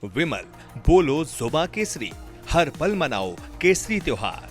विमल, बोलो जुबां केसरी, हर पल मनाओ केसरी त्योहार।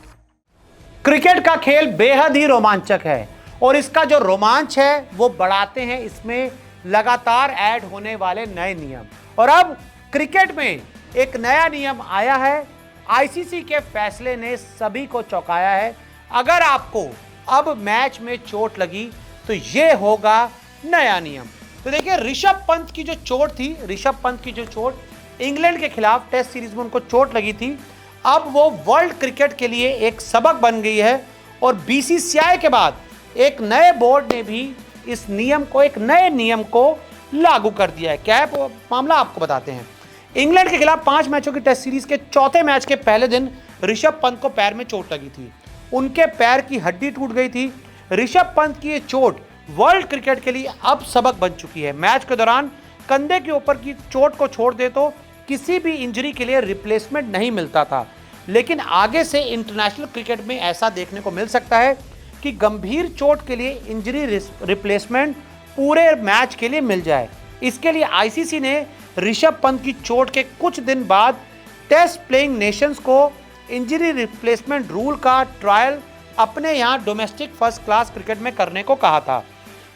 क्रिकेट का खेल बेहद ही रोमांचक है और इसका जो रोमांच है वो बढ़ाते हैं इसमें लगातार ऐड होने वाले नए नियम। और अब क्रिकेट में एक नया नियम आया है। आईसीसी के फैसले ने सभी को चौंकाया है। अगर आपको अब मैच में चोट लगी तो ये होगा नया नियम। तो देखिए, ऋषभ पंत की जो चोट थी, ऋषभ पंत की जो चोट इंग्लैंड के खिलाफ टेस्ट सीरीज में उनको चोट लगी थी, अब वो वर्ल्ड क्रिकेट के लिए एक सबक बन गई है। और बीसीसीआई के बाद एक नए बोर्ड ने भी इस नियम को, एक नए नियम को लागू कर दिया है। क्या है मामला, आपको बताते हैं। इंग्लैंड के खिलाफ 5 मैचों की टेस्ट सीरीज के चौथे मैच के पहले दिन ऋषभ पंत को पैर में चोट लगी थी। उनके पैर की हड्डी टूट गई थी। ऋषभ पंत की ये चोट वर्ल्ड क्रिकेट के लिए अब सबक बन चुकी है। मैच के दौरान कंधे के ऊपर की चोट को छोड़ दे तो किसी भी इंजरी के लिए रिप्लेसमेंट नहीं मिलता था, लेकिन आगे से इंटरनेशनल क्रिकेट में ऐसा देखने को मिल सकता है कि गंभीर चोट के लिए इंजरी रिप्लेसमेंट पूरे मैच के लिए मिल जाए। इसके लिए आईसीसी ने ऋषभ पंत की चोट के कुछ दिन बाद टेस्ट प्लेइंग नेशंस को इंजरी रिप्लेसमेंट रूल का ट्रायल अपने यहाँ डोमेस्टिक फर्स्ट क्लास क्रिकेट में करने को कहा था।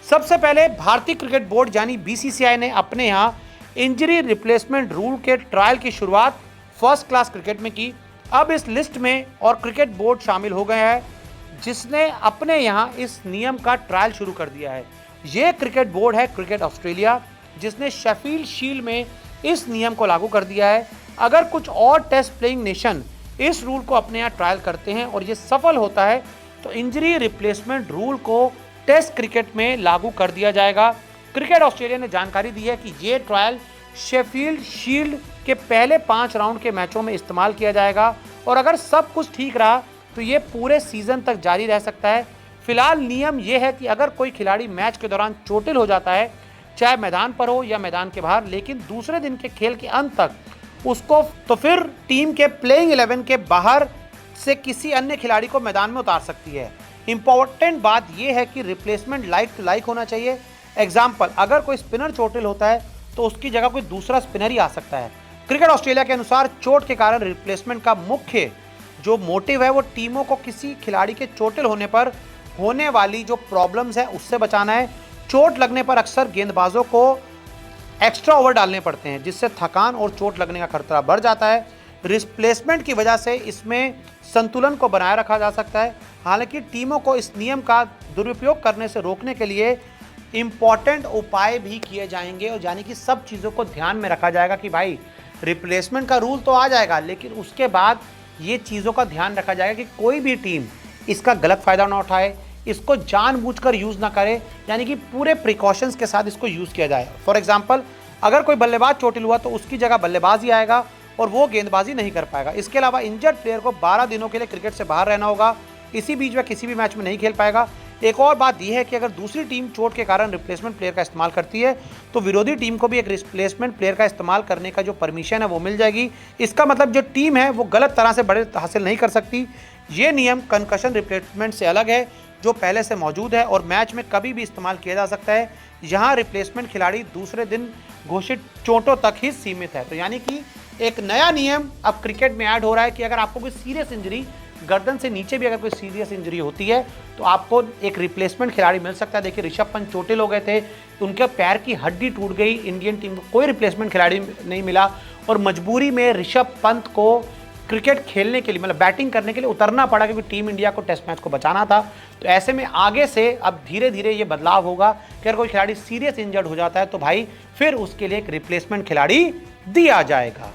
सबसे पहले भारतीय क्रिकेट बोर्ड यानी बीसीसीआई ने अपने यहाँ इंजरी रिप्लेसमेंट रूल के ट्रायल की शुरुआत फर्स्ट क्लास क्रिकेट में की। अब इस लिस्ट में और क्रिकेट बोर्ड शामिल हो गए हैं जिसने अपने यहाँ इस नियम का ट्रायल शुरू कर दिया है। ये क्रिकेट बोर्ड है क्रिकेट ऑस्ट्रेलिया, जिसने शेफील्ड शील्ड में इस नियम को लागू कर दिया है। अगर कुछ और टेस्ट प्लेइंग नेशन इस रूल को अपने यहाँ ट्रायल करते हैं और ये सफल होता है तो इंजरी रिप्लेसमेंट रूल को टेस्ट क्रिकेट में लागू कर दिया जाएगा। क्रिकेट ऑस्ट्रेलिया ने जानकारी दी है कि ये ट्रायल शेफील्ड शील्ड के पहले 5 राउंड के मैचों में इस्तेमाल किया जाएगा और अगर सब कुछ ठीक रहा तो ये पूरे सीजन तक जारी रह सकता है। फिलहाल नियम ये है कि अगर कोई खिलाड़ी मैच के दौरान चोटिल हो जाता है, चाहे मैदान पर हो या मैदान के बाहर, लेकिन दूसरे दिन के खेल के अंत तक उसको तो फिर टीम के प्लेइंग 11 के बाहर से किसी अन्य खिलाड़ी को मैदान में उतार सकती है। इंपॉर्टेंट बात यह है कि रिप्लेसमेंट लाइक टू लाइक होना चाहिए। एग्जाम्पल, अगर कोई स्पिनर चोटिल होता है तो उसकी जगह कोई दूसरा स्पिनर ही आ सकता है। क्रिकेट ऑस्ट्रेलिया के अनुसार चोट के कारण रिप्लेसमेंट का मुख्य जो मोटिव है वो टीमों को किसी खिलाड़ी के चोटिल होने पर होने वाली जो प्रॉब्लम्स है उससे बचाना है। चोट लगने पर अक्सर गेंदबाजों को एक्स्ट्रा ओवर डालने पड़ते हैं, जिससे थकान और चोट लगने का खतरा बढ़ जाता है। रिप्लेसमेंट की वजह से इसमें संतुलन को बनाए रखा जा सकता है। हालांकि टीमों को इस नियम का दुरुपयोग करने से रोकने के लिए इम्पॉर्टेंट उपाय भी किए जाएंगे और यानी कि सब चीज़ों को ध्यान में रखा जाएगा कि भाई रिप्लेसमेंट का रूल तो आ जाएगा, लेकिन उसके बाद ये चीज़ों का ध्यान रखा जाएगा कि कोई भी टीम इसका गलत फ़ायदा ना उठाए, इसको जानबूझकर यूज़ ना करे, यानी कि पूरे प्रिकॉशंस के साथ इसको यूज़ किया जाए। फॉर एग्जांपल, अगर कोई बल्लेबाज चोटिल हुआ तो उसकी जगह बल्लेबाज ही आएगा और वो गेंदबाजी नहीं कर पाएगा। इसके अलावा इंजर्ड प्लेयर को 12 दिनों के लिए क्रिकेट से बाहर रहना होगा। इसी बीच में किसी भी मैच में नहीं खेल पाएगा। एक और बात यह है कि अगर दूसरी टीम चोट के कारण रिप्लेसमेंट प्लेयर का इस्तेमाल करती है तो विरोधी टीम को भी एक रिप्लेसमेंट प्लेयर का इस्तेमाल करने का जो परमिशन है वो मिल जाएगी। इसका मतलब जो टीम है वो गलत तरह से बढ़त हासिल नहीं कर सकती। ये नियम कंकशन रिप्लेसमेंट से अलग है जो पहले से मौजूद है और मैच में कभी भी इस्तेमाल किया जा सकता है। यहाँ रिप्लेसमेंट खिलाड़ी दूसरे दिन घोषित चोटों तक ही सीमित है। तो यानी कि एक नया नियम अब क्रिकेट में ऐड हो रहा है कि अगर आपको कोई सीरियस इंजरी, गर्दन से नीचे भी अगर कोई सीरियस इंजरी होती है तो आपको एक रिप्लेसमेंट खिलाड़ी मिल सकता है। देखिए, ऋषभ पंत चोटिल हो गए थे तो उनके पैर की हड्डी टूट गई। इंडियन टीम को कोई रिप्लेसमेंट खिलाड़ी नहीं मिला और मजबूरी में ऋषभ पंत को क्रिकेट खेलने के लिए, मतलब बैटिंग करने के लिए उतरना पड़ा क्योंकि टीम इंडिया को टेस्ट मैच को बचाना था। तो ऐसे में आगे से अब धीरे धीरे ये बदलाव होगा कि अगर कोई खिलाड़ी सीरियस इंजर्ड हो जाता है तो भाई फिर उसके लिए एक रिप्लेसमेंट खिलाड़ी दिया जाएगा।